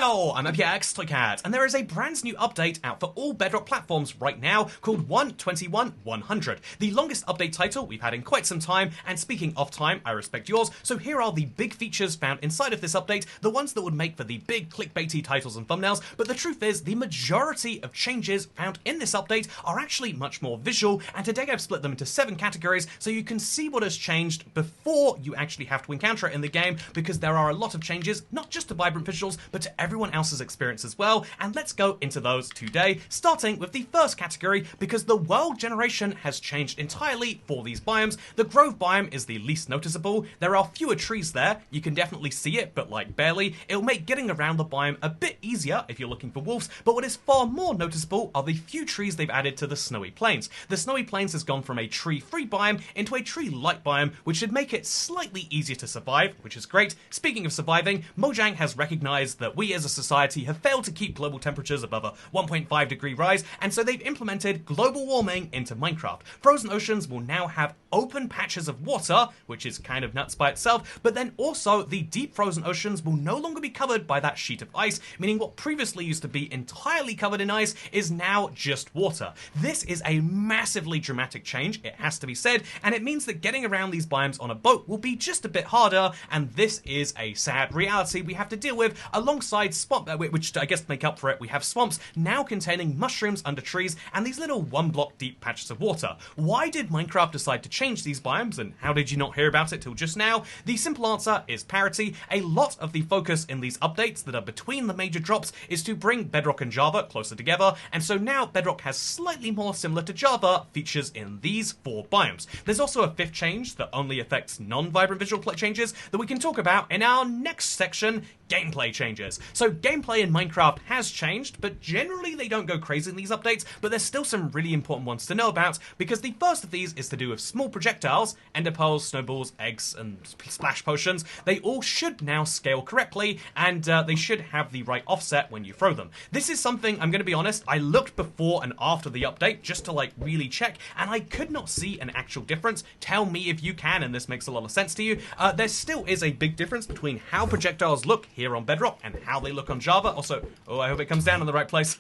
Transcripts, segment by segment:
Hello, I'm APX Toycat, and there is a brand new update out for all Bedrock platforms right now called 1.21.100, the longest update title we've had in quite some time, and speaking of time, I respect yours, so here are the big features found inside of this update, the ones that would make for the big clickbaity titles and thumbnails, but the truth is, the majority of changes found in this update are actually much more visual, and today I've split them into 7 categories so you can see what has changed before you actually have to encounter it in the game, because there are a lot of changes, not just to vibrant visuals, but to everyone else's experience as well, and let's go into those today, starting with the first category, because the world generation has changed entirely for these biomes. The Grove biome is the least noticeable. There are fewer trees there. You can definitely see it, but like barely. It'll make getting around the biome a bit easier if you're looking for wolves, but what is far more noticeable are the few trees they've added to the Snowy Plains. The Snowy Plains has gone from a tree-free biome into a tree-light biome, which should make it slightly easier to survive, which is great. Speaking of surviving, Mojang has recognized that we as a society have failed to keep global temperatures above a 1.5 degree rise, and so they've implemented global warming into Minecraft. Frozen oceans will now have open patches of water, which is kind of nuts by itself, but then also the deep frozen oceans will no longer be covered by that sheet of ice, meaning what previously used to be entirely covered in ice is now just water. This is a massively dramatic change, it has to be said, and it means that getting around these biomes on a boat will be just a bit harder, and this is a sad reality we have to deal with alongside swamp, which I guess to make up for it, we have swamps now containing mushrooms under trees and these little 1 block deep patches of water. Why did Minecraft decide to change these biomes, and how did you not hear about it till just now? The simple answer is parity. A lot of the focus in these updates that are between the major drops is to bring Bedrock and Java closer together, and so now Bedrock has slightly more similar to Java features in these 4 biomes. There's also a 5th change that only affects non-vibrant visual changes that we can talk about in our next section, gameplay changes. So gameplay in Minecraft has changed, but generally they don't go crazy in these updates, but there's still some really important ones to know about, because the first of these is to do with small projectiles, ender pearls, snowballs, eggs, and splash potions. They all should now scale correctly, and they should have the right offset when you throw them. This is something, I'm going to be honest, I looked before and after the update just to like really check, and I could not see an actual difference. Tell me if you can, and this makes a lot of sense to you. There still is a big difference between how projectiles look here on Bedrock and how they look on Java. Also, oh, I hope it comes down in the right place.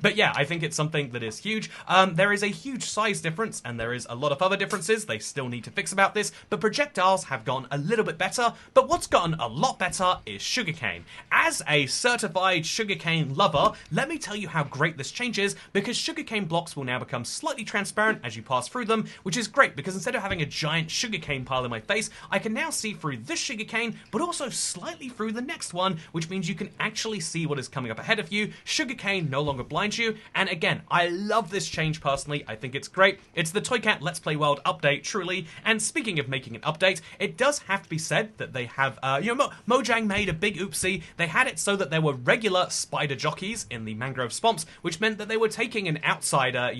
But yeah, I think it's something that is huge. There is a huge size difference, and there is a lot of other differences they still need to fix about this, but projectiles have gone a little bit better, but what's gotten a lot better is sugarcane. As a certified sugarcane lover, let me tell you how great this change is, because sugarcane blocks will now become slightly transparent as you pass through them, which is great, because instead of having a giant sugarcane pile in my face, I can now see through this sugarcane, but also slightly through the next one, which means you can actually see what is coming up ahead of you. Sugarcane no longer blinds you, and again, I love this change personally. I think it's great. It's the Toycat Let's Play World update, truly, and speaking of making an update, it does have to be said that they have, Mojang made a big oopsie. They had it so that there were regular spider jockeys in the mangrove swamps, which meant that they were taking an outsider,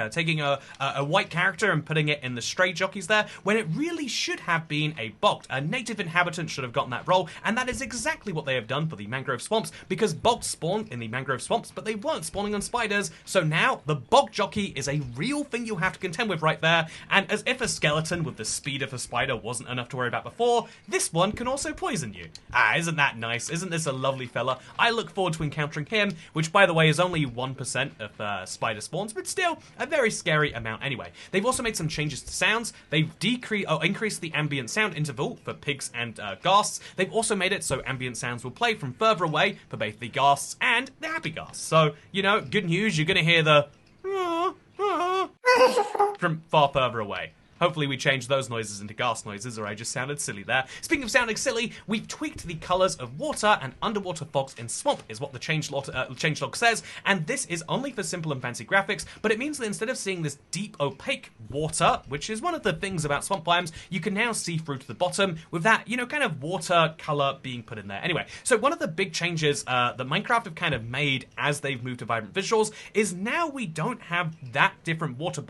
taking a white character and putting it in the stray jockeys there, when it really should have been a bogged. A native inhabitant should have gotten that role, and that is exactly what they have done for the mangrove swamps, because bogged spawned in the mangrove swamps, but they weren't spawning on spiders, so now the bog jockey is a real thing you have to contend with right there, and as if a skeleton with the speed of a spider wasn't enough to worry about before, this one can also poison you. Isn't that nice? Isn't this a lovely fella? I look forward to encountering him, which by the way is only 1% of spider spawns, but still a very scary amount anyway. They've also made some changes to sounds. They've increased the ambient sound interval for pigs and ghasts. They've also made it so ambient sounds will play from further away for both the ghasts and the happy ghasts. So, good news, you're going to hear the from far further away. Hopefully we changed those noises into ghast noises, or I just sounded silly there. Speaking of sounding silly, we've tweaked the colours of water and underwater fogs in swamp, is what the changelog says, and this is only for simple and fancy graphics, but it means that instead of seeing this deep opaque water, which is one of the things about swamp biomes, you can now see through to the bottom with that, kind of water colour being put in there. Anyway, so one of the big changes that Minecraft have kind of made as they've moved to vibrant visuals is now we don't have that different water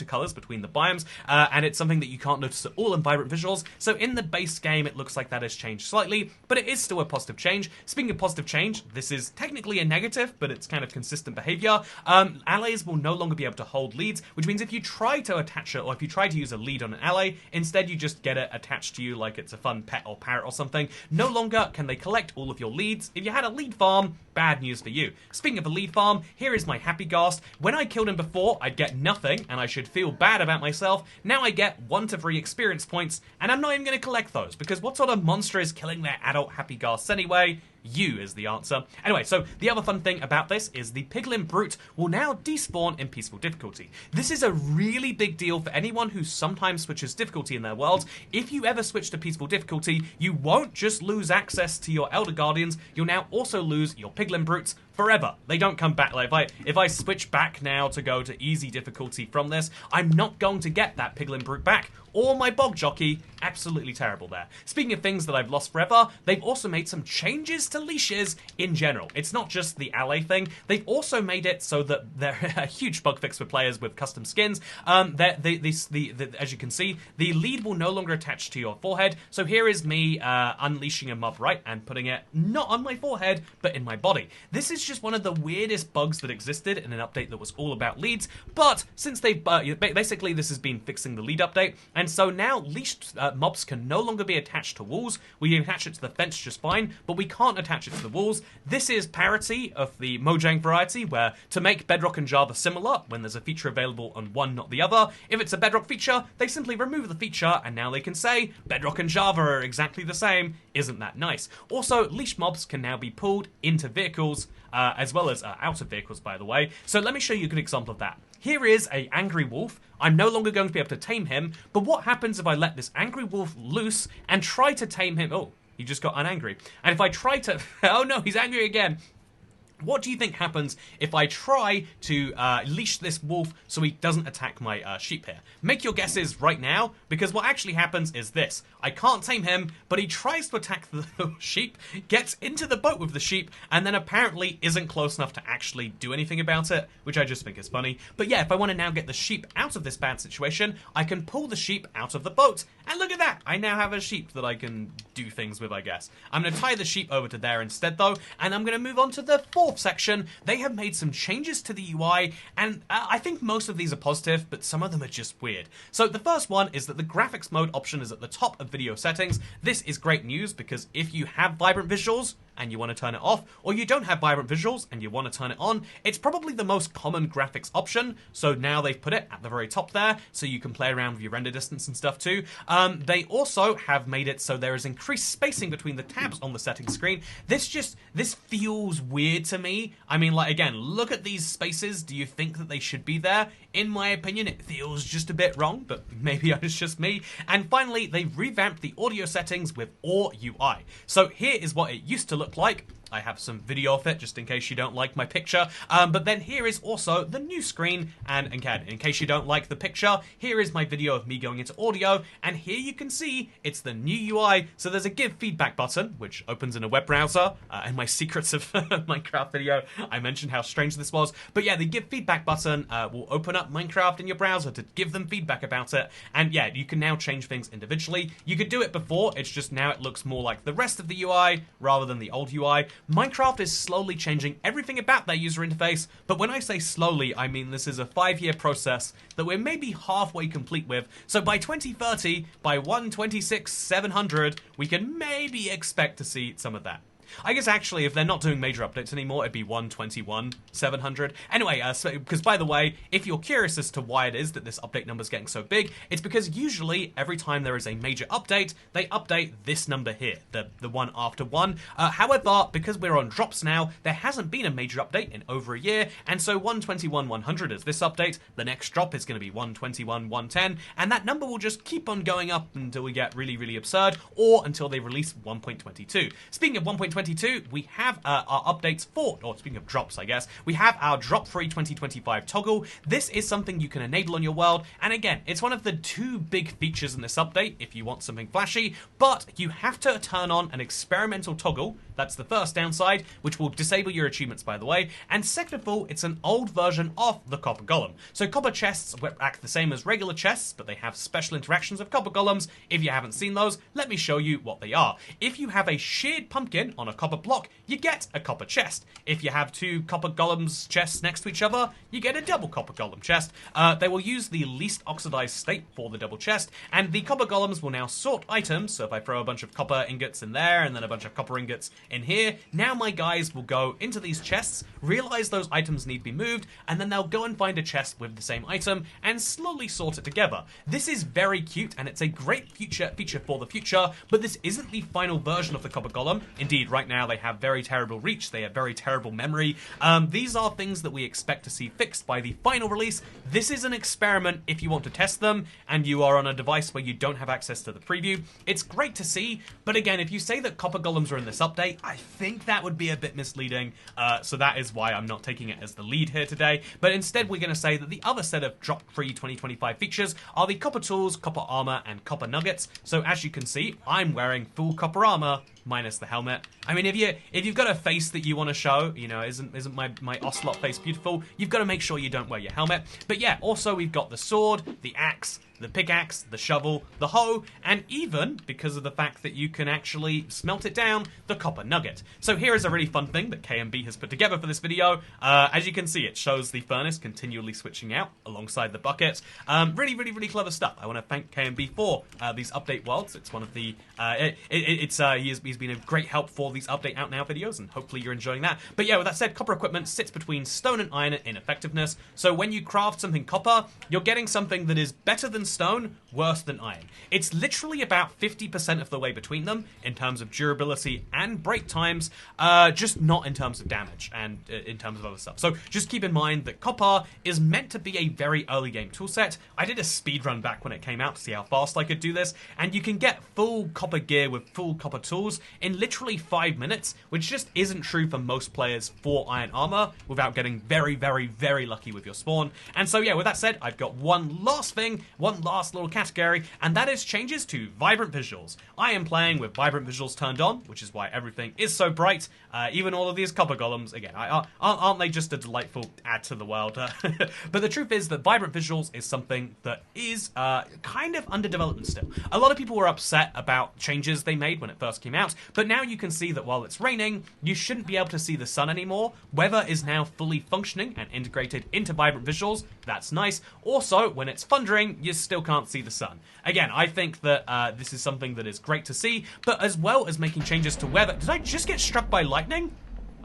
colours between the biomes, and it's something that you can't notice at all in Vibrant Visuals. So in the base game, it looks like that has changed slightly, but it is still a positive change. Speaking of positive change, this is technically a negative, but it's kind of consistent behavior. Allies will no longer be able to hold leads, which means if you try to attach it, or if you try to use a lead on an ally, instead you just get it attached to you like it's a fun pet or parrot or something. No longer can they collect all of your leads. If you had a lead farm, bad news for you. Speaking of a lead farm, here is my Happy Ghast. When I killed him before, I'd get nothing, and I should feel bad about myself. Now I get 1 to 3 experience points, and I'm not even going to collect those, because what sort of monster is killing their adult Happy Ghasts anyway? You is the answer. Anyway, so the other fun thing about this is the Piglin Brute will now despawn in peaceful difficulty. This is a really big deal for anyone who sometimes switches difficulty in their worlds. If you ever switch to peaceful difficulty, you won't just lose access to your Elder Guardians, you'll now also lose your Piglin Brutes forever. They don't come back. Like if I switch back now to go to easy difficulty from this, I'm not going to get that Piglin Brute back. Or my Bog Jockey. Absolutely terrible there. Speaking of things that I've lost forever, they've also made some changes to leashes in general. It's not just the ally thing. They've also made it so that they're a huge bug fix for players with custom skins. As you can see, the lead will no longer attach to your forehead. So here is me unleashing a mob, right, and putting it not on my forehead, but in my body. This is just one of the weirdest bugs that existed in an update that was all about leads. But since they've basically this has been fixing the lead update, and so now leashed mobs can no longer be attached to walls. We can attach it to the fence just fine, but we can't attach it to the walls. This is parity of the Mojang variety, where to make Bedrock and Java similar, when there's a feature available on one, not the other, if it's a Bedrock feature, they simply remove the feature, and now they can say, Bedrock and Java are exactly the same. Isn't that nice? Also, leash mobs can now be pulled into vehicles, as well as out of vehicles, by the way. So let me show you a good example of that. Here is a angry wolf. I'm no longer going to be able to tame him, but what happens if I let this angry wolf loose and try to tame him? Oh, he just got unangry. And if I try to... oh no, he's angry again. What do you think happens if I try to leash this wolf so he doesn't attack my sheep here? Make your guesses right now, because what actually happens is this. I can't tame him, but he tries to attack the sheep, gets into the boat with the sheep, and then apparently isn't close enough to actually do anything about it, which I just think is funny. But yeah, if I want to now get the sheep out of this bad situation, I can pull the sheep out of the boat. And look at that! I now have a sheep that I can do things with, I guess. I'm going to tie the sheep over to there instead, though, and I'm going to move on to the fourth section. They have made some changes to the UI, and I think most of these are positive, but some of them are just weird. So the first one is that the graphics mode option is at the top of video settings. This is great news, because if you have vibrant visuals and you want to turn it off, or you don't have vibrant visuals and you want to turn it on, it's probably the most common graphics option. So now they've put it at the very top there, so you can play around with your render distance and stuff too. They also have made it so there is increased spacing between the tabs on the settings screen. This feels weird to me. I mean, like, again, look at these spaces. Do you think that they should be there? In my opinion, it feels just a bit wrong, but maybe it's just me. And finally, they've revamped the audio settings with Or UI. So here is what it used to look like. I have some video of it, just in case you don't like my picture. But then here is also the new screen, and again, in case you don't like the picture, here is my video of me going into audio, and here you can see it's the new UI. So there's a give feedback button, which opens in a web browser. In my secrets of Minecraft video, I mentioned how strange this was. But yeah, the give feedback button will open up Minecraft in your browser to give them feedback about it. And yeah, you can now change things individually. You could do it before, it's just now it looks more like the rest of the UI rather than the old UI. Minecraft is slowly changing everything about their user interface, but when I say slowly, I mean this is a 5-year process that we're maybe halfway complete with, so by 2030, by 1.26.700, we can maybe expect to see some of that. I guess actually, if they're not doing major updates anymore, it'd be 1.21.700. Anyway, because by the way, if you're curious as to why it is that this update number is getting so big, it's because usually every time there is a major update, they update this number here, the one after one. However, because we're on drops now, there hasn't been a major update in over a year, and so 1.21.100 is this update. The next drop is going to be 1.21.110, and that number will just keep on going up until we get really, really absurd, or until they release 1.22. Speaking of 1.22, 2022, we have our updates for, or speaking of drops, I guess, we have our Drop Free 2025 toggle. This is something you can enable on your world, and again, it's one of the two big features in this update if you want something flashy, but you have to turn on an experimental toggle. That's the first downside, which will disable your achievements, by the way. And second of all, it's an old version of the Copper Golem. So copper chests act the same as regular chests, but they have special interactions with copper golems. If you haven't seen those, let me show you what they are. If you have a sheared pumpkin on a copper block, you get a copper chest. If you have two copper golems chests next to each other, you get a double copper golem chest. They will use the least oxidized state for the double chest, and the copper golems will now sort items. So if I throw a bunch of copper ingots in there and then a bunch of copper ingots in here, now my guys will go into these chests, realize those items need to be moved, and then they'll go and find a chest with the same item and slowly sort it together. This is very cute, and it's a great feature for the future, but this isn't the final version of the Copper Golem. Indeed, right now they have very terrible reach, they have very terrible memory. These are things that we expect to see fixed by the final release. This is an experiment if you want to test them, and you are on a device where you don't have access to the preview. It's great to see, but again, if you say that Copper Golems are in this update, I think that would be a bit misleading, so that is why I'm not taking it as the lead here today. But instead, we're going to say that the other set of drop-free 2025 features are the copper tools, copper armor, and copper nuggets. So as you can see, I'm wearing full copper armor, minus the helmet. I mean, if you've got a face that you want to show, you know, isn't my ocelot face beautiful? You've got to make sure you don't wear your helmet. But yeah, also we've got the sword, the axe, the pickaxe, the shovel, the hoe, and even, because of the fact that you can actually smelt it down, the copper nugget. So here is a really fun thing that KMB has put together for this video. As you can see, it shows the furnace continually switching out alongside the bucket. Really clever stuff. I want to thank KMB for these update worlds. It's one of the, he's been a great help for these update out now videos, and hopefully you're enjoying that. But yeah, with that said, copper equipment sits between stone and iron in effectiveness. So when you craft something copper, you're getting something that is better than stone, worse than iron. It's literally about 50% of the way between them in terms of durability and break times, just not in terms of damage and in terms of other stuff. So just keep in mind that copper is meant to be a very early game toolset. I did a speed run back when it came out to see how fast I could do this, and you can get full copper gear with full copper tools in literally 5 minutes, which just isn't true for most players for iron armor without getting very lucky with your spawn. And so yeah, with that said, I've got one last little category, and that is changes to vibrant visuals. I am playing with vibrant visuals turned on, which is why everything is so bright. Even all of these copper golems, again, aren't they just a delightful add to the world? But the truth is that vibrant visuals is something that is kind of under development still. A lot of people were upset about changes they made when it first came out, but now you can see that while it's raining, you shouldn't be able to see the sun anymore. Weather is now fully functioning and integrated into vibrant visuals. That's nice. Also, when it's thundering, you still can't see the sun. Again, I think that this is something that is great to see, but as well as making changes to weather... Did I just get struck by lightning?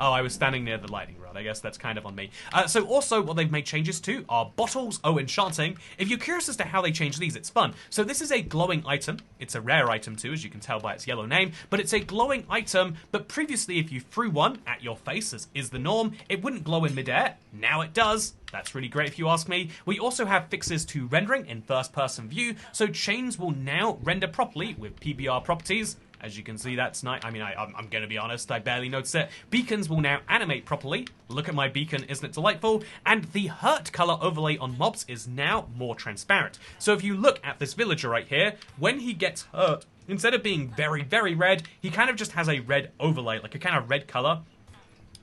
Oh, I was standing near the lightning rod. I guess that's kind of on me. So also, what they've made changes to are bottles. Oh, enchanting. If you're curious as to how they change these, it's fun. So this is a glowing item. It's a rare item too, as you can tell by its yellow name, but it's a glowing item. But previously, if you threw one at your face, as is the norm, it wouldn't glow in midair. Now it does. That's really great if you ask me. We also have fixes to rendering in first-person view, so chains will now render properly with PBR properties. As you can see, that's nice. I mean, I'm going to be honest, I barely noticed it. Beacons will now animate properly. Look at my beacon, isn't it delightful? And the hurt color overlay on mobs is now more transparent. So if you look at this villager right here, when he gets hurt, instead of being very red, he kind of just has a red overlay, like a kind of red color.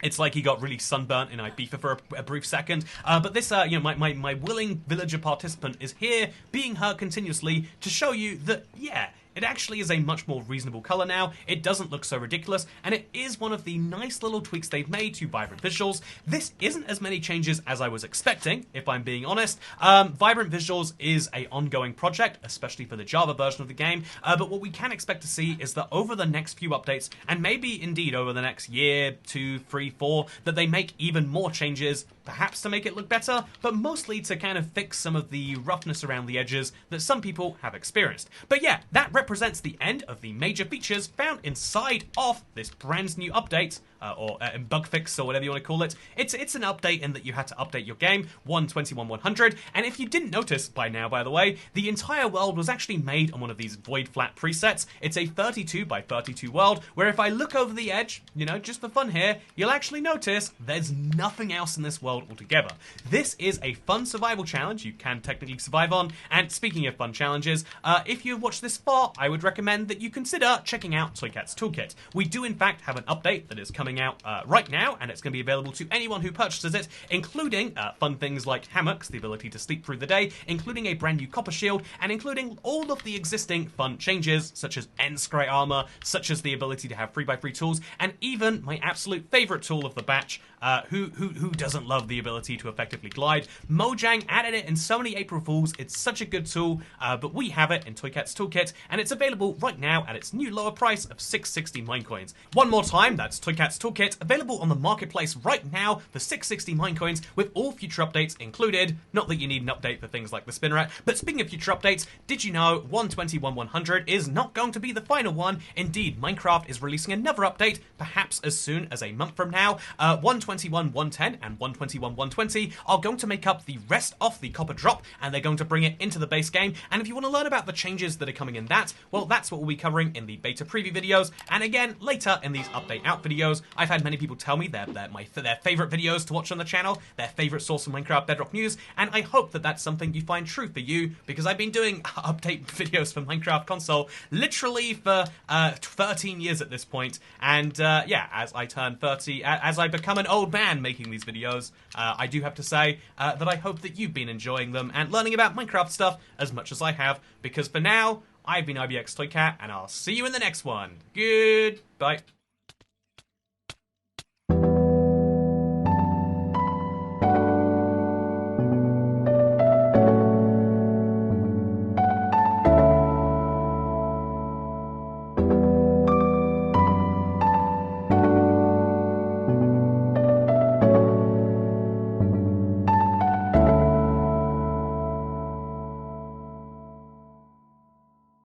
It's like he got really sunburnt in Ibiza for a brief second. But this, you know, my willing villager participant is here being hurt continuously to show you that, yeah, it actually is a much more reasonable color now. It doesn't look so ridiculous, and it is one of the nice little tweaks they've made to vibrant visuals. This isn't as many changes as I was expecting, if I'm being honest. Vibrant visuals is an ongoing project, especially for the Java version of the game, but what we can expect to see is that over the next few updates, and maybe indeed over the next year, 2, 3, 4, that they make even more changes, perhaps to make it look better, but mostly to kind of fix some of the roughness around the edges that some people have experienced. But yeah, that represents the end of the major features found inside of this brand new update or bug fix, or whatever you want to call it. It's an update in that you had to update your game 1.21.100, and if you didn't notice by now, by the way, the entire world was actually made on one of these void flat presets. It's a 32 by 32 world, where if I look over the edge, you know, just for fun here, you'll actually notice there's nothing else in this world altogether. This is a fun survival challenge you can technically survive on, and speaking of fun challenges, if you've watched this far, I would recommend that you consider checking out Toycat's Toolkit. We do in fact have an update that is coming out right now, and it's going to be available to anyone who purchases it, including fun things like hammocks, the ability to sleep through the day, including a brand new copper shield, and including all of the existing fun changes, such as end scry armor, such as the ability to have 3x3 tools, and even my absolute favorite tool of the batch, who doesn't love the ability to effectively glide. Mojang added it in so many April Fools, it's such a good tool, but we have it in Toycat's Toolkit, and it's available right now at its new lower price of 660 Minecoins. One more time, that's Toycat's Toolkit, available on the marketplace right now for 660 Minecoins, with all future updates included. Not that you need an update for things like the Spinneret, but speaking of future updates, did you know 1.21.100 is not going to be the final one? Indeed, Minecraft is releasing another update, perhaps as soon as a month from now. 1.21.110 and 1.21.120 are going to make up the rest of the copper drop, and they're going to bring it into the base game. And if you want to learn about the changes that are coming in that, well, that's what we'll be covering in the beta preview videos, and again later in these update out videos. I've had many people tell me they're their favorite videos to watch on the channel, their favorite source of Minecraft Bedrock news, and I hope that that's something you find true for you, because I've been doing update videos for Minecraft console literally for 13 years at this point, and yeah, as I turn 30, as I become an old man making these videos, I do have to say that I hope that you've been enjoying them and learning about Minecraft stuff as much as I have, because for now, I've been IBX Toycat, and I'll see you in the next one. Goodbye.